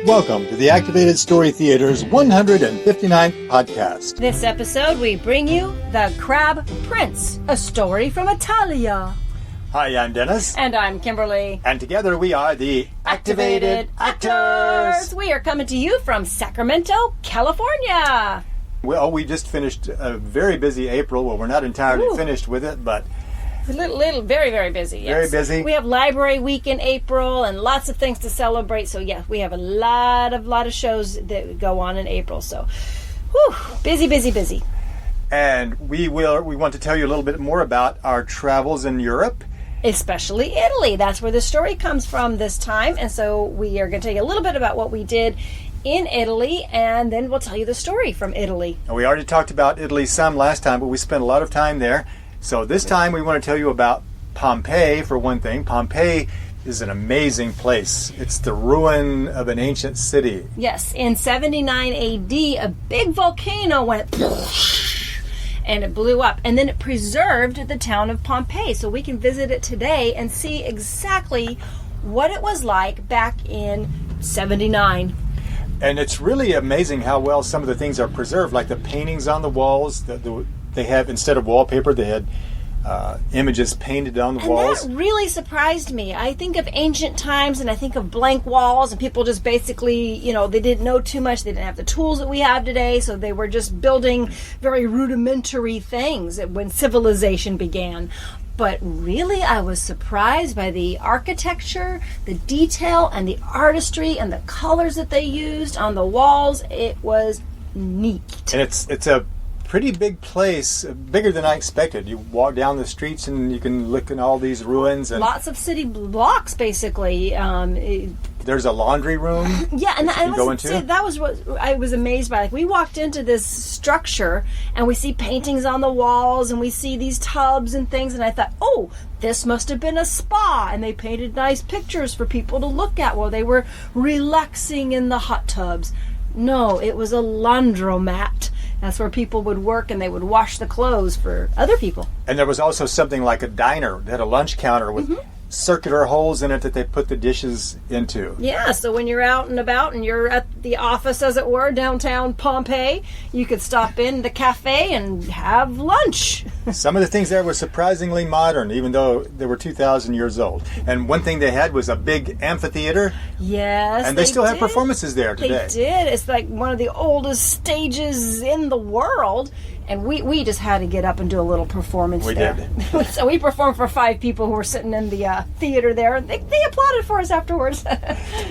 Welcome to the Activated Story Theater's 159th podcast. This episode, we bring you The Crab Prince, a story from Italia. Hi, I'm Dennis. And I'm Kimberly. And together we are the Activated Actors. We are coming to you from Sacramento, California. Well, we just finished a very busy April. Well, we're not entirely finished with it, but Very, very busy. Yes. Very busy. We have Library Week in April and lots of things to celebrate. So, yeah, we have a lot of shows that go on in April. So, busy. And we want to tell you a little bit more about our travels in Europe. Especially Italy. That's where the story comes from this time. And so we are going to tell you a little bit about what we did in Italy, and then we'll tell you the story from Italy. And we already talked about Italy some last time, but we spent a lot of time there. So this time we want to tell you about Pompeii, for one thing. Pompeii is an amazing place. It's the ruin of an ancient city. Yes, in 79 AD, a big volcano went and it blew up. And then it preserved the town of Pompeii. So we can visit it today and see exactly what it was like back in 79. And it's really amazing how well some of the things are preserved, like the paintings on the walls. They have, instead of wallpaper, they had images painted on the walls. And that really surprised me. I think of ancient times and I think of blank walls, and people just basically, they didn't know too much. They didn't have the tools that we have today, so they were just building very rudimentary things when civilization began. But really, I was surprised by the architecture, the detail, and the artistry, and the colors that they used on the walls. It was neat. And it's a pretty big place, bigger than I expected. You walk down the streets and you can look at all these ruins. And lots of city blocks, basically. There's a laundry room. Yeah, and that was what I was amazed by. Like, we walked into this structure and we see paintings on the walls and we see these tubs and things, and I thought, oh, this must have been a spa, and they painted nice pictures for people to look at while they were relaxing in the hot tubs. No, it was a laundromat. That's where people would work and they would wash the clothes for other people. And there was also something like a diner that had a lunch counter with circular holes in it that they put the dishes into. Yeah, so when you're out and about and you're at the office, as it were, downtown Pompeii, you could stop in the cafe and have lunch. Some of the things there were surprisingly modern, even though they were 2,000 years old. And one thing they had was a big amphitheater. Yes, and they still have performances there today. They did. It's like one of the oldest stages in the world. And we just had to get up and do a little performance there. We did. So we performed for 5 people who were sitting in the theater there. They applauded for us afterwards.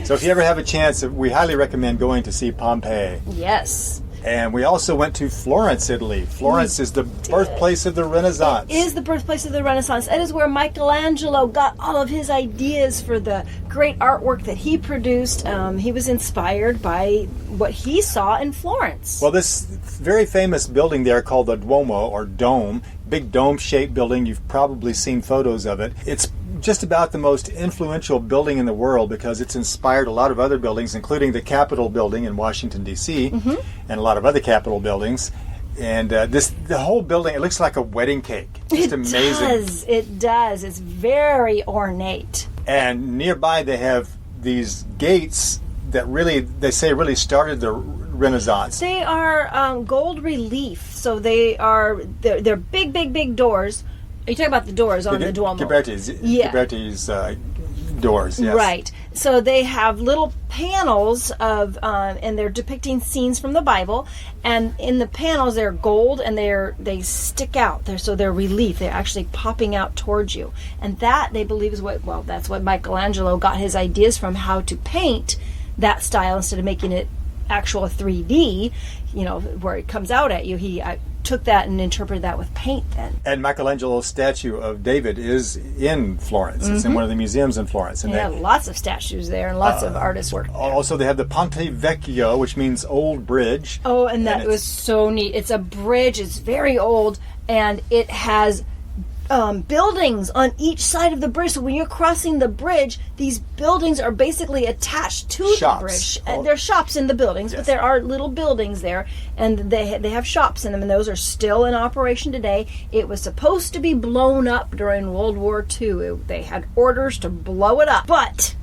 So if you ever have a chance, we highly recommend going to see Pompeii. Yes. And we also went to Florence, Italy. Florence is the birthplace of the Renaissance. It is the birthplace of the Renaissance. It is where Michelangelo got all of his ideas for the great artwork that he produced. He was inspired by what he saw in Florence. Well, this very famous building there called the Duomo, or Dome, big dome-shaped building. You've probably seen photos of it. It's just about the most influential building in the world because it's inspired a lot of other buildings, including the Capitol building in Washington, D.C., and a lot of other Capitol buildings. And the whole building, it looks like a wedding cake. Just amazing. It does. It's very ornate. And nearby they have these gates that they say really started the Renaissance. They are gold relief, so they're big doors. Are you talking about the doors on the Duomo? Ghiberti's doors, yes. Right. So they have little panels of, and they're depicting scenes from the Bible. And in the panels, they're gold and they stick out. They're relief. They're actually popping out towards you. And that, they believe, is that's what Michelangelo got his ideas from, how to paint that style instead of making it actual 3D, where it comes out at you. He took that and interpreted that with paint then. And Michelangelo's statue of David is in Florence. It's in one of the museums in Florence. And they have lots of statues there and lots of artists work there. Also, they have the Ponte Vecchio, which means old bridge. Oh, and that was so neat. It's a bridge. It's very old, and it has buildings on each side of the bridge. So when you're crossing the bridge, these buildings are basically attached to the bridge. And there are shops in the buildings, but there are little buildings there, and they have shops in them, and those are still in operation today. It was supposed to be blown up during World War II. They had orders to blow it up, but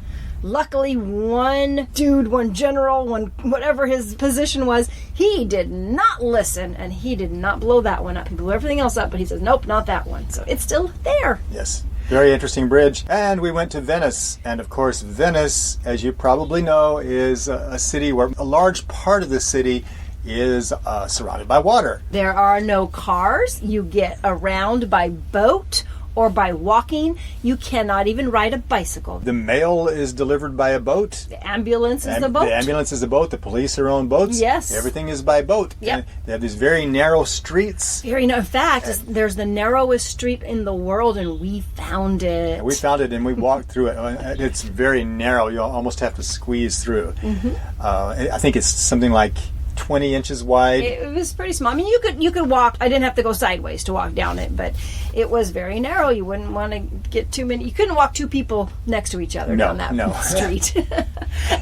Luckily, one dude, one general, one whatever his position was, he did not listen, and he did not blow that one up. He blew everything else up, but he says, nope, not that one. So it's still there. Yes. Very interesting bridge. And we went to Venice. And of course, Venice, as you probably know, is a city where a large part of the city is surrounded by water. There are no cars. You get around by boat or by walking. You cannot even ride a bicycle. The mail is delivered by a boat. The ambulance is the boat. The ambulance is the boat. The police are on boats. Yes. Everything is by boat. Yep. And they have these very narrow streets. In fact, there's the narrowest street in the world, and we found it. We found it, and we walked through it. It's very narrow. You almost have to squeeze through. Mm-hmm. I think it's something like 20 inches wide. It was pretty small. I mean, you could walk. I didn't have to go sideways to walk down it, but it was very narrow. You wouldn't want to get too many. You couldn't walk two people next to each other down that street.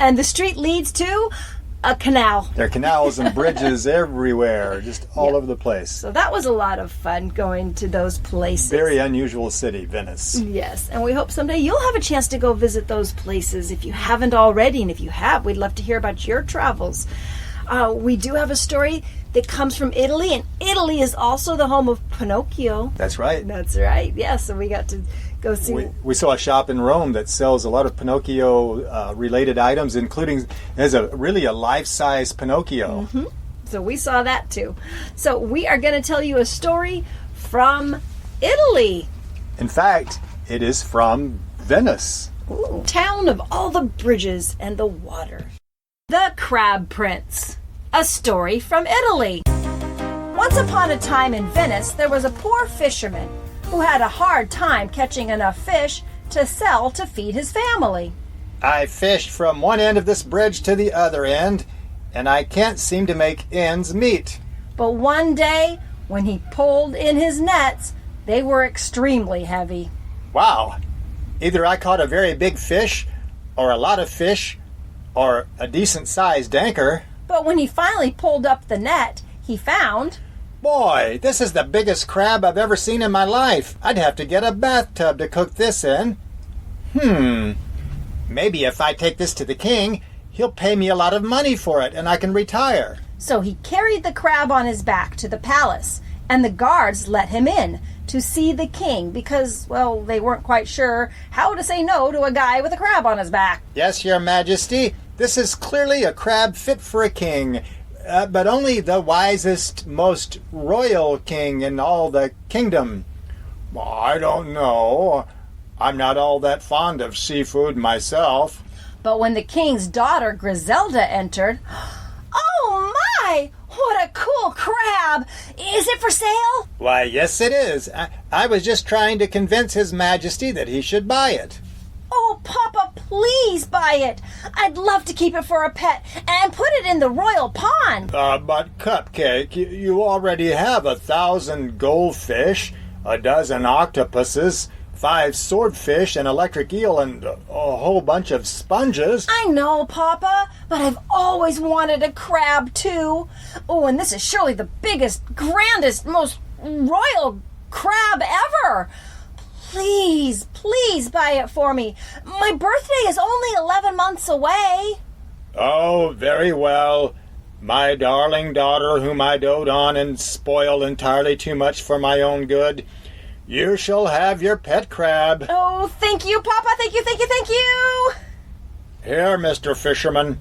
And the street leads to a canal. There are canals and bridges everywhere, just all over the place. So that was a lot of fun going to those places. Very unusual city, Venice. Yes, and we hope someday you'll have a chance to go visit those places if you haven't already. And if you have, we'd love to hear about your travels. We do have a story that comes from Italy, and Italy is also the home of Pinocchio. That's right. That's right, yes. So we got to go see. We saw a shop in Rome that sells a lot of Pinocchio-related items, including, there's a life-size Pinocchio. Mm-hmm. So we saw that too. So we are going to tell you a story from Italy. In fact, it is from Venice. Ooh, town of all the bridges and the water. The Crab Prince. A story from Italy. Once upon a time in Venice, there was a poor fisherman who had a hard time catching enough fish to sell to feed his family. I fished from one end of this bridge to the other end, and I can't seem to make ends meet. But one day, when he pulled in his nets, they were extremely heavy. Wow. Either I caught a very big fish, or a lot of fish, or a decent-sized anchor. But when he finally pulled up the net, he found... Boy, this is the biggest crab I've ever seen in my life. I'd have to get a bathtub to cook this in. Maybe if I take this to the king, he'll pay me a lot of money for it, and I can retire. So he carried the crab on his back to the palace, and the guards let him in to see the king because, well, they weren't quite sure how to say no to a guy with a crab on his back. Yes, your majesty, this is clearly a crab fit for a king, but only the wisest, most royal king in all the kingdom. I don't know. I'm not all that fond of seafood myself. But when the king's daughter, Griselda, entered, oh my! What a cool crab! Is it for sale? Why, yes it is. I was just trying to convince His Majesty that he should buy it. Oh, Papa, please buy it. I'd love to keep it for a pet and put it in the royal pond. But Cupcake, you already have 1,000 goldfish, a dozen octopuses, 5 swordfish, an electric eel, and a whole bunch of sponges. I know, Papa, but I've always wanted a crab, too. Oh, and this is surely the biggest, grandest, most royal crab ever. Please, please buy it for me. My birthday is only 11 months away. Oh, very well. My darling daughter, whom I dote on and spoil entirely too much for my own good, you shall have your pet crab. Oh, thank you, Papa. Thank you, thank you, thank you. Here, Mr. Fisherman.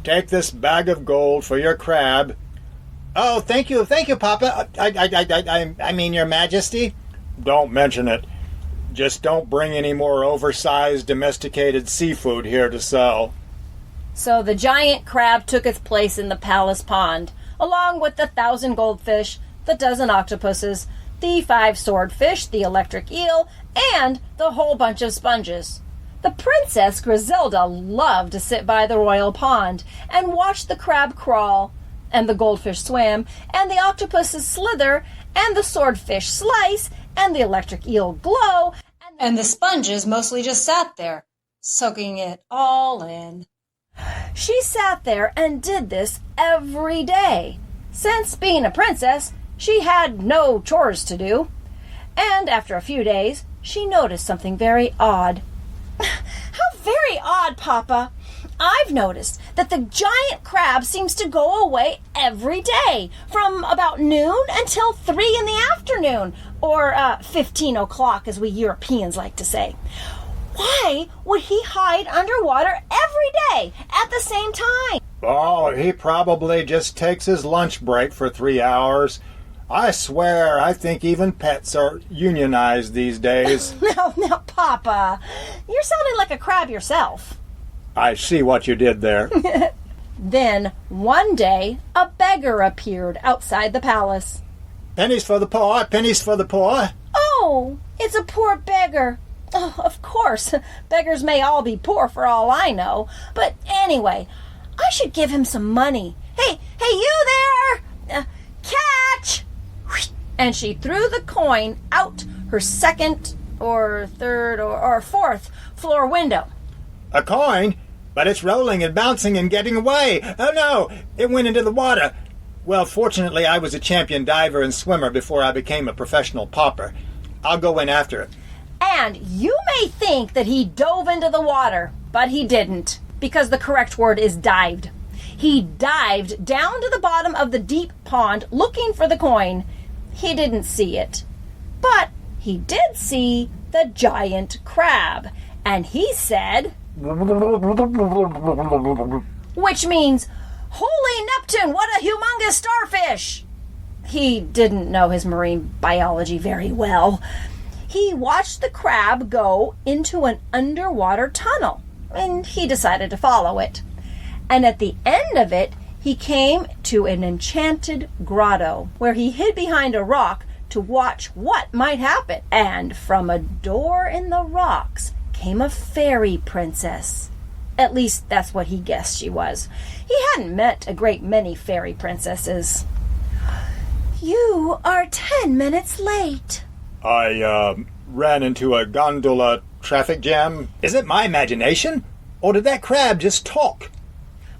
Take this bag of gold for your crab. Oh, thank you, Papa. I mean, Your Majesty. Don't mention it. Just don't bring any more oversized domesticated seafood here to sell. So the giant crab took its place in the palace pond, along with the 1,000 goldfish, the dozen octopuses, the 5 swordfish, the electric eel, and the whole bunch of sponges. The Princess Griselda loved to sit by the royal pond and watch the crab crawl, and the goldfish swim, and the octopuses slither, and the swordfish slice, and the electric eel glow, and the sponges mostly just sat there, soaking it all in. She sat there and did this every day. Since being a princess, she had no chores to do. And after a few days, she noticed something very odd. How very very odd, Papa. I've noticed that the giant crab seems to go away every day, from about noon until 3 in the afternoon, or 15 o'clock, as we Europeans like to say. Why would he hide underwater every day at the same time? Oh, he probably just takes his lunch break for 3 hours. I swear, I think even pets are unionized these days. Now, Papa, you're sounding like a crab yourself. I see what you did there. Then, one day, a beggar appeared outside the palace. Pennies for the poor, pennies for the poor. Oh, it's a poor beggar. Oh, of course, beggars may all be poor for all I know. But anyway, I should give him some money. Hey, you there! Catch! And she threw the coin out her second or third or fourth floor window. A coin? But it's rolling and bouncing and getting away. Oh no, it went into the water. Well, fortunately, I was a champion diver and swimmer before I became a professional pauper. I'll go in after it. And you may think that he dove into the water, but he didn't, because the correct word is dived. He dived down to the bottom of the deep pond looking for the coin. He didn't see it, but he did see the giant crab, and he said, which means, "Holy Neptune, what a humongous starfish!" He didn't know his marine biology very well. He watched the crab go into an underwater tunnel, and he decided to follow it. And at the end of it, he came to an enchanted grotto, where he hid behind a rock to watch what might happen. And from a door in the rocks came a fairy princess. At least that's what he guessed she was. He hadn't met a great many fairy princesses. "You are 10 minutes late." I ran into a gondola traffic jam. Is it my imagination? Or did that crab just talk?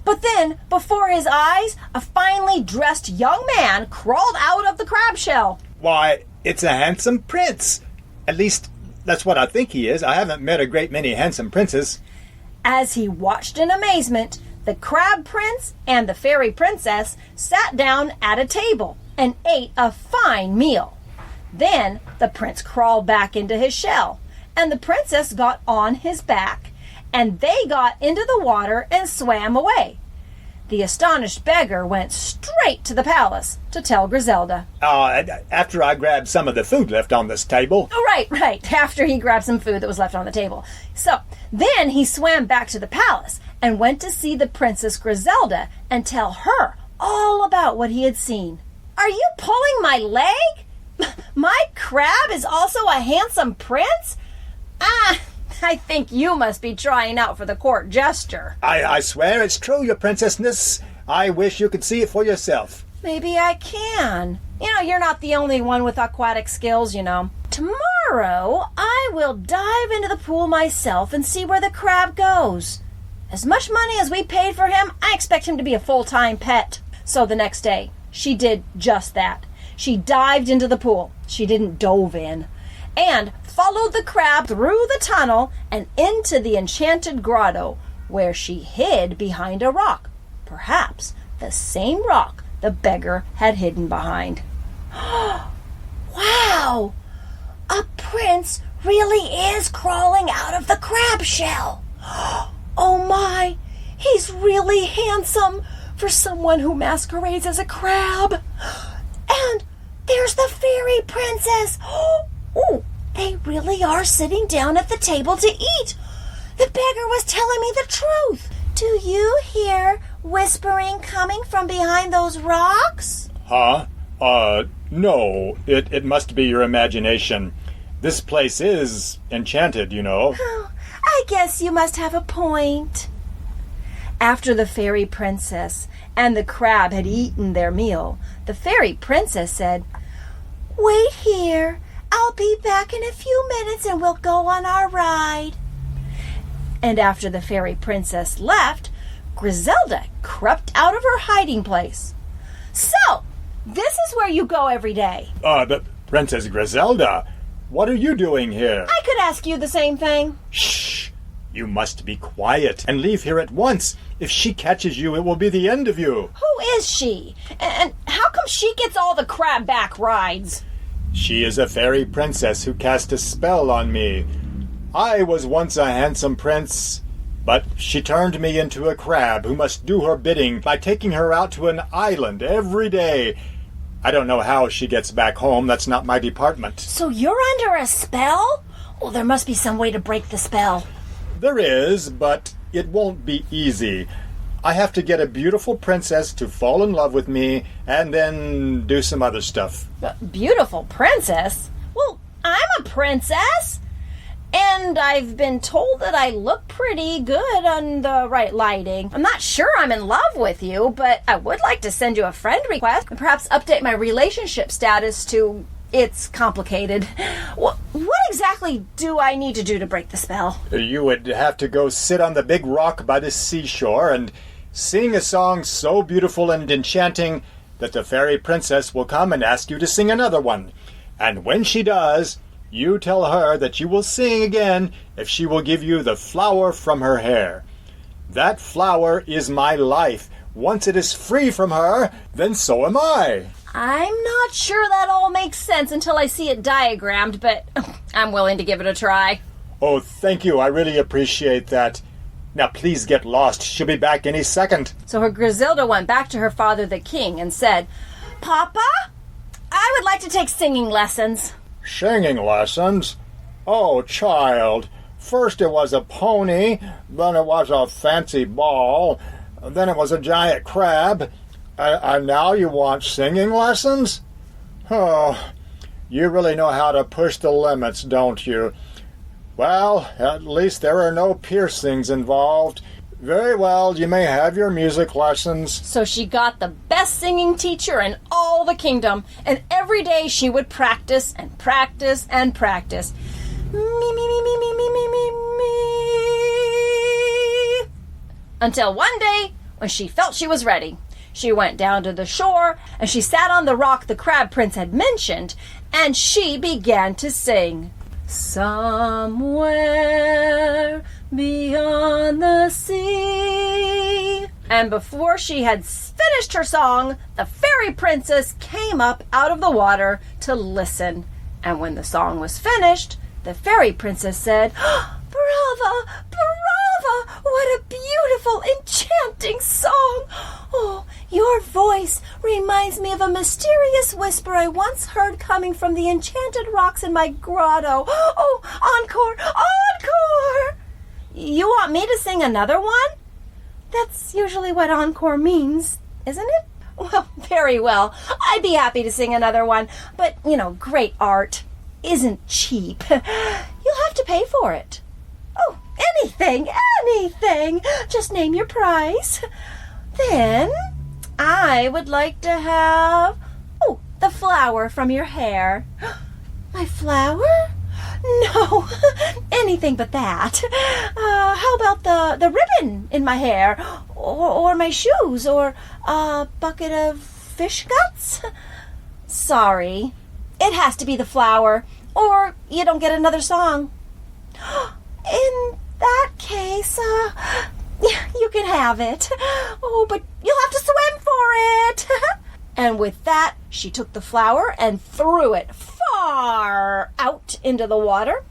But then, before his eyes, a finely dressed young man crawled out of the crab shell. Why, it's a handsome prince. At least, that's what I think he is. I haven't met a great many handsome princes. As he watched in amazement, the crab prince and the fairy princess sat down at a table and ate a fine meal. Then the prince crawled back into his shell, and the princess got on his back, and they got into the water and swam away. The astonished beggar went straight to the palace to tell Griselda. After I grabbed some of the food left on this table. Oh, right. After he grabbed some food that was left on the table. So, then he swam back to the palace and went to see the Princess Griselda and tell her all about what he had seen. "Are you pulling my leg? My crab is also a handsome prince? I think you must be trying out for the court jester." I swear it's true, your princessness. I wish you could see it for yourself. Maybe I can. You're not the only one with aquatic skills, Tomorrow, I will dive into the pool myself and see where the crab goes. As much money as we paid for him, I expect him to be a full-time pet. So the next day, she did just that. She dived into the pool. She didn't dove in. And followed the crab through the tunnel and into the enchanted grotto, where she hid behind a rock. Perhaps the same rock the beggar had hidden behind. Wow! A prince really is crawling out of the crab shell. Oh my! He's really handsome for someone who masquerades as a crab. And there's the fairy princess. Oh, they really are sitting down at the table to eat. The beggar was telling me the truth. Do you hear whispering coming from behind those rocks? Huh? No. It must be your imagination. This place is enchanted, Oh, I guess you must have a point. After the fairy princess and the crab had eaten their meal, the fairy princess said, "Wait here. I'll be back in a few minutes and we'll go on our ride." And after the fairy princess left, Griselda crept out of her hiding place. "So, this is where you go every day." But Princess Griselda, what are you doing here? I could ask you the same thing. Shh! You must be quiet and leave here at once. If she catches you, it will be the end of you. Who is she? And how come she gets all the crab-back rides? She is a fairy princess who cast a spell on me. I was once a handsome prince, but she turned me into a crab who must do her bidding by taking her out to an island every day. I don't know how she gets back home. That's not my department. So you're under a spell? Oh, there must be some way to break the spell. There is, but it won't be easy. I have to get a beautiful princess to fall in love with me and then do some other stuff. Beautiful princess? Well, I'm a princess. And I've been told that I look pretty good on the right lighting. I'm not sure I'm in love with you, but I would like to send you a friend request and perhaps update my relationship status to it's complicated. What exactly do I need to do to break the spell? You would have to go sit on the big rock by the seashore and sing a song so beautiful and enchanting that the fairy princess will come and ask you to sing another one. And when she does, you tell her that you will sing again if she will give you the flower from her hair. That flower is my life. Once it is free from her, then so am I. I'm not sure that all makes sense until I see it diagrammed, but I'm willing to give it a try. Oh, thank you. I really appreciate that. Now please get lost. She'll be back any second. So her Griselda went back to her father the king and said, Papa, I would like to take singing lessons. Singing lessons? Oh, child. First it was a pony, then it was a fancy ball, then it was a giant crab, and now you want singing lessons? Oh, you really know how to push the limits, don't you? Well, at least there are no piercings involved. Very well, you may have your music lessons. So she got the best singing teacher in all the kingdom, and every day she would practice and practice and practice. Me, me, me, me, me, me, me, me, me. Until one day, when she felt she was ready, she went down to the shore, and she sat on the rock the crab prince had mentioned, and she began to sing. Somewhere beyond the sea. And before she had finished her song, the fairy princess came up out of the water to listen. And when the song was finished, the fairy princess said, Brava! Brava! What a beautiful, enchanting song! Oh, your voice reminds me of a mysterious whisper I once heard coming from the enchanted rocks in my grotto. Oh, encore! Encore! You want me to sing another one? That's usually what encore means, isn't it? Well, very well. I'd be happy to sing another one. But, great art isn't cheap. You'll have to pay for it. Oh, anything. Just name your price. Then I would like to have, the flower from your hair. My flower? No, anything but that. How about the ribbon in my hair? Or my shoes? Or a bucket of fish guts? Sorry, it has to be the flower, or you don't get another song. In that case, you can have it. Oh, but you'll have to swim for it. And with that, she took the flower and threw it far out into the water.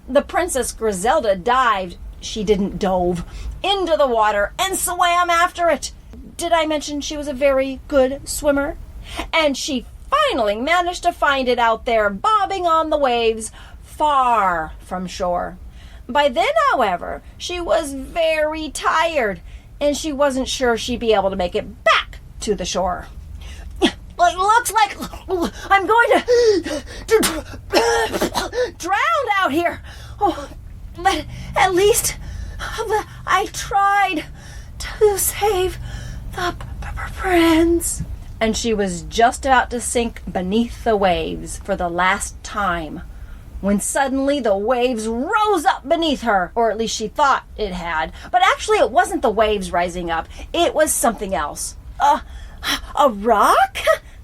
The Princess Griselda dived, she didn't dove, into the water and swam after it. Did I mention she was a very good swimmer? And she finally managed to find it out there, bobbing on the waves, far from shore. By then, however, she was very tired, and she wasn't sure she'd be able to make it back to the shore. It looks like I'm going to drown out here. Oh, but at least I tried to save the prince. And she was just about to sink beneath the waves for the last time when suddenly the waves rose up beneath her, or at least she thought it had. But actually it wasn't the waves rising up. It was something else. A rock?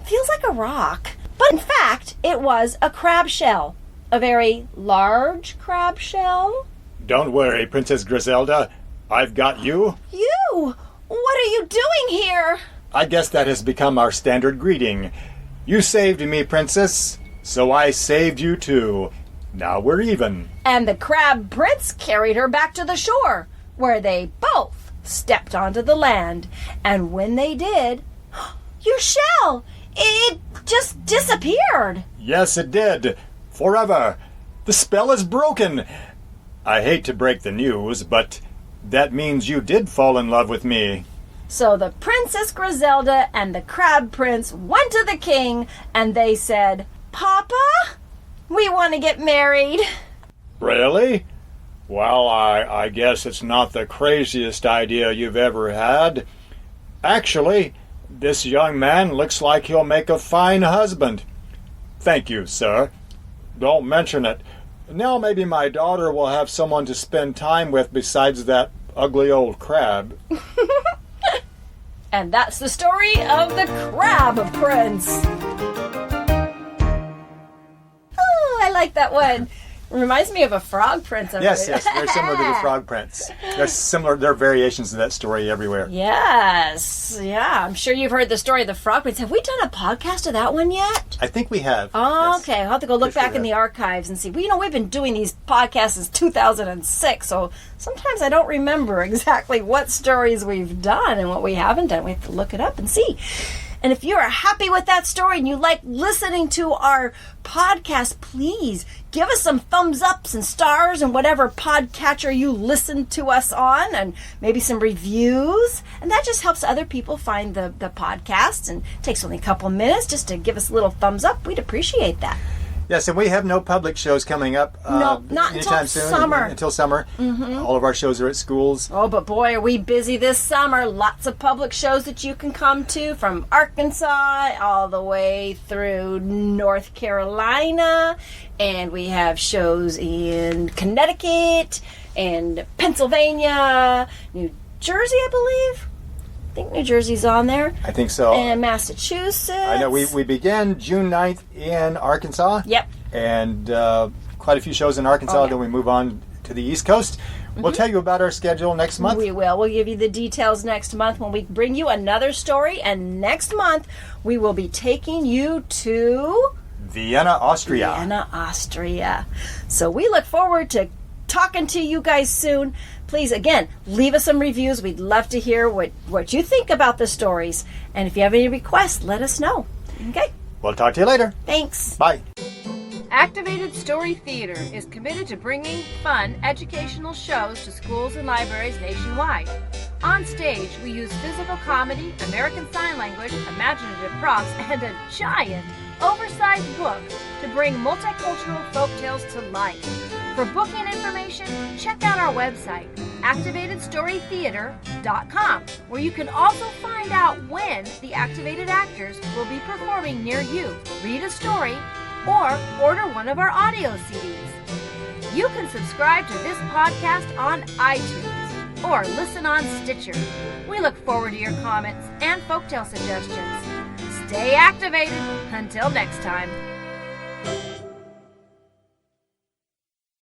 Feels like a rock. But in fact, it was a crab shell. A very large crab shell. Don't worry, Princess Griselda. I've got you. You? What are you doing here? I guess that has become our standard greeting. You saved me, Princess, so I saved you too. Now we're even. And the crab prince carried her back to the shore, where they both stepped onto the land. And when they did, your shell, it just disappeared. Yes, it did. Forever. The spell is broken. I hate to break the news, but that means you did fall in love with me. So the Princess Griselda and the Crab Prince went to the king, and they said, Papa, we want to get married. Really? Well, I guess it's not the craziest idea you've ever had. Actually, this young man looks like he'll make a fine husband. Thank you, sir. Don't mention it. Now maybe my daughter will have someone to spend time with besides that ugly old crab. And that's the story of the Crab Prince. Oh, I like that one. Reminds me of a frog prince. Yes, they're similar to the frog prince. There are variations of that story everywhere. Yes, yeah. I'm sure you've heard the story of the frog prince. Have we done a podcast of that one yet? I think we have. Oh, yes. okay. I'll have to go look back in the archives and see. Well, we've been doing these podcasts since 2006, so sometimes I don't remember exactly what stories we've done and what we haven't done. We have to look it up and see. And if you're happy with that story and you like listening to our podcast, please give us some thumbs ups and stars and whatever podcatcher you listen to us on, and maybe some reviews. And that just helps other people find the podcast, and it takes only a couple minutes just to give us a little thumbs up. We'd appreciate that. Yes, and we have no public shows coming up. No, not anytime until soon. summer. Until summer. Mm-hmm. All of our shows are at schools. Oh, but boy, are we busy this summer. Lots of public shows that you can come to, from Arkansas all the way through North Carolina. And we have shows in Connecticut and Pennsylvania, New Jersey, I believe. I think New Jersey's on there. I think so. And Massachusetts. I know we began June 9th in Arkansas. Yep. And quite a few shows in Arkansas. Then we move on to the East Coast. Mm-hmm. We'll tell you about our schedule next month. We will. We'll give you the details next month when we bring you another story. And next month, we will be taking you to Vienna, Austria. Vienna, Austria. So we look forward to talking to you guys soon. Please, again, leave us some reviews. We'd love to hear what you think about the stories. And if you have any requests, let us know. Okay? We'll talk to you later. Thanks. Bye. Activated Story Theater is committed to bringing fun, educational shows to schools and libraries nationwide. On stage, we use physical comedy, American Sign Language, imaginative props, and a giant, oversized book to bring multicultural folktales to life. For booking information, check out our website, activatedstorytheater.com, where you can also find out when the activated actors will be performing near you, read a story, or order one of our audio CDs. You can subscribe to this podcast on iTunes or listen on Stitcher. We look forward to your comments and folktale suggestions. Stay activated. Until next time.